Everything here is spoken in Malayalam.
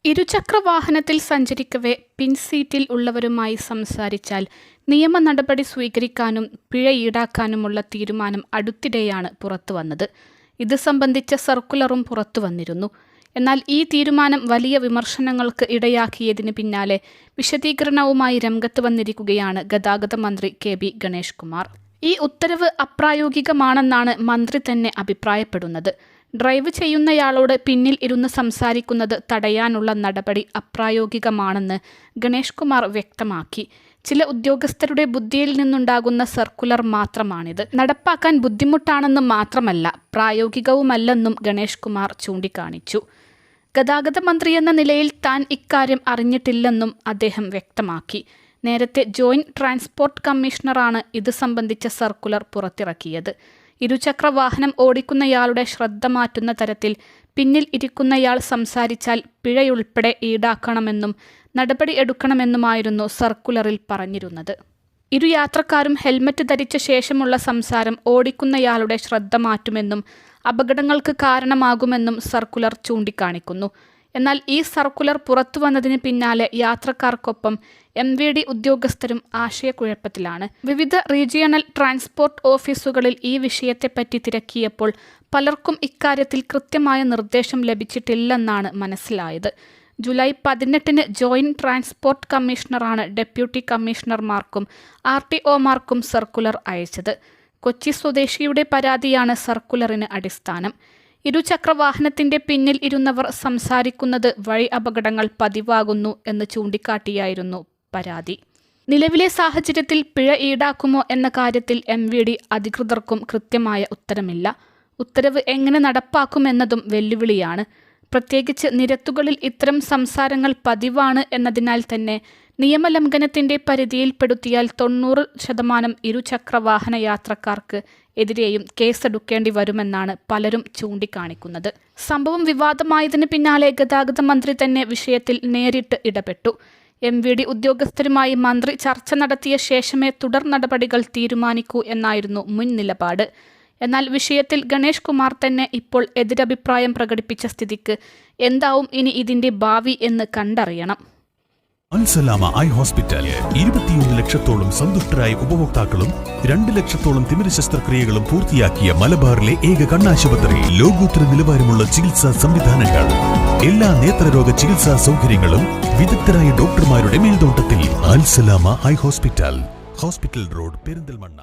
ഇരുചക്രവാഹനത്തിൽ സഞ്ചരിക്കവെ പിൻസീറ്റിൽ ഉള്ളവരുമായി സംസാരിച്ചാൽ നിയമ നടപടി സ്വീകരിക്കാനും പിഴ ഈടാക്കാനുമുള്ള തീരുമാനം അടുത്തിടെയാണ് പുറത്തുവന്നത്. ഇത് സംബന്ധിച്ച സർക്കുലറും പുറത്തുവന്നിരുന്നു. എന്നാൽ ഈ തീരുമാനം വലിയ വിമർശനങ്ങൾക്ക് ഇടയാക്കിയതിന് പിന്നാലെ വിശദീകരണവുമായി രംഗത്ത് വന്നിരിക്കുകയാണ് ഗതാഗത മന്ത്രി കെ.ബി. ഗണേഷ് കുമാർ. ഈ ഉത്തരവ് അപ്രായോഗികമാണെന്നാണ് മന്ത്രി തന്നെ അഭിപ്രായപ്പെടുന്നത്. ഡ്രൈവ് ചെയ്യുന്നയാളോട് പിന്നിൽ ഇരുന്ന് സംസാരിക്കുന്നത് തടയാനുള്ള നടപടി അപ്രായോഗികമാണെന്ന് ഗണേഷ് കുമാർ വ്യക്തമാക്കി. ചില ഉദ്യോഗസ്ഥരുടെ ബുദ്ധിയിൽ നിന്നുണ്ടാകുന്ന സർക്കുലർ മാത്രമാണിത്. നടപ്പാക്കാൻ ബുദ്ധിമുട്ടാണെന്ന് മാത്രമല്ല, പ്രായോഗികവുമല്ലെന്നും ഗണേഷ് കുമാർ ചൂണ്ടിക്കാണിച്ചു. ഗതാഗത മന്ത്രിയെന്ന നിലയിൽ താൻ ഇക്കാര്യം അറിഞ്ഞിട്ടില്ലെന്നും അദ്ദേഹം വ്യക്തമാക്കി. നേരത്തെ ജോയിന്റ് ട്രാൻസ്പോർട്ട് കമ്മീഷണറാണ് ഇത് സംബന്ധിച്ച സർക്കുലർ പുറത്തിറക്കിയത്. ഇരുചക്ര വാഹനം ഓടിക്കുന്നയാളുടെ ശ്രദ്ധ മാറ്റുന്ന തരത്തിൽ പിന്നിൽ ഇരിക്കുന്നയാൾ സംസാരിച്ചാൽ പിഴയുൾപ്പെടെ ഈടാക്കണമെന്നും നടപടി എടുക്കണമെന്നുമായിരുന്നു സർക്കുലറിൽ പറഞ്ഞിരുന്നത്. ഇരു യാത്രക്കാരും ഹെൽമറ്റ് ധരിച്ച ശേഷമുള്ള സംസാരം ഓടിക്കുന്നയാളുടെ ശ്രദ്ധ മാറ്റുമെന്നും അപകടങ്ങൾക്ക് കാരണമാകുമെന്നും സർക്കുലർ ചൂണ്ടിക്കാണിക്കുന്നു. എന്നാൽ ഈ സർക്കുലർ പുറത്തുവന്നതിന് പിന്നാലെ യാത്രക്കാർക്കൊപ്പം MVD ഉദ്യോഗസ്ഥരും ആശയക്കുഴപ്പത്തിലാണ്. വിവിധ റീജിയണൽ ട്രാൻസ്പോർട്ട് ഓഫീസുകളിൽ ഈ വിഷയത്തെപ്പറ്റി തിരക്കിയപ്പോൾ പലർക്കും ഇക്കാര്യത്തിൽ കൃത്യമായ നിർദ്ദേശം ലഭിച്ചിട്ടില്ലെന്നാണ് മനസ്സിലായത്. ജൂലൈ 18 ജോയിന്റ് ട്രാൻസ്പോർട്ട് കമ്മീഷണറാണ് ഡെപ്യൂട്ടി കമ്മീഷണർമാർക്കും RTOമാർക്കും സർക്കുലർ അയച്ചത്. കൊച്ചി സ്വദേശിയുടെ പരാതിയാണ് സർക്കുലറിന് അടിസ്ഥാനം. ഇരുചക്രവാഹനത്തിന്റെ പിന്നിൽ ഇരുന്നവർ സംസാരിക്കുന്നത് വഴി അപകടങ്ങൾ പതിവാകുന്നു എന്ന് ചൂണ്ടിക്കാട്ടിയായിരുന്നു പരാതി. നിലവിലെ സാഹചര്യത്തിൽ പിഴ ഈടാക്കുമോ എന്ന കാര്യത്തിൽ MVD അധികൃതർക്കും കൃത്യമായ ഉത്തരമില്ല. ഉത്തരവ് എങ്ങനെ നടപ്പാക്കുമെന്നതും വെല്ലുവിളിയാണ്. പ്രത്യേകിച്ച് നിരത്തുകളിൽ ഇത്തരം സംസാരങ്ങൾ പതിവാണ് എന്നതിനാൽ തന്നെ നിയമലംഘനത്തിന്റെ പരിധിയിൽപ്പെടുത്തിയാൽ 90% ഇരുചക്രവാഹന യാത്രക്കാർക്ക് എതിരെയും കേസെടുക്കേണ്ടി വരുമെന്നാണ് പലരും ചൂണ്ടിക്കാണിക്കുന്നത്. സംഭവം വിവാദമായതിന് പിന്നാലെ ഗതാഗത മന്ത്രി തന്നെ വിഷയത്തിൽ നേരിട്ട് ഇടപെട്ടു. MVD ഉദ്യോഗസ്ഥരുമായി മന്ത്രി ചർച്ച നടത്തിയ ശേഷമേ തുടർ നടപടികൾ തീരുമാനിക്കൂ എന്നായിരുന്നു മുൻ നിലപാട്. എന്നാൽ വിഷയത്തിൽ ഗണേഷ് കുമാർ തന്നെ ഇപ്പോൾ എതിരഭിപ്രായം പ്രകടിപ്പിച്ച സ്ഥിതിക്ക് എന്താവും ഇനി ഇതിന്റെ ഭാവി എന്ന് കണ്ടറിയണം. അൽസലാമ ഐ ഹോസ്പിറ്റൽ 21 ലക്ഷത്തോളം സന്തുഷ്ടരായ ഉപഭോക്താക്കളും 2 ലക്ഷത്തോളം തിമിര ശസ്ത്രക്രിയകളും പൂർത്തിയാക്കിയ മലബാറിലെ ഏക കണ്ണാശുപത്രി. ലോകോത്തര നിലവാരമുള്ള ചികിത്സാ സംവിധാനങ്ങൾ, എല്ലാ നേത്രരോഗ ചികിത്സാ സൗകര്യങ്ങളും വിദഗ്ധരായ ഡോക്ടർമാരുടെ മേൽനോട്ടത്തിൽ. Al Salama eye hospital, hospital road, Perinthalmanna.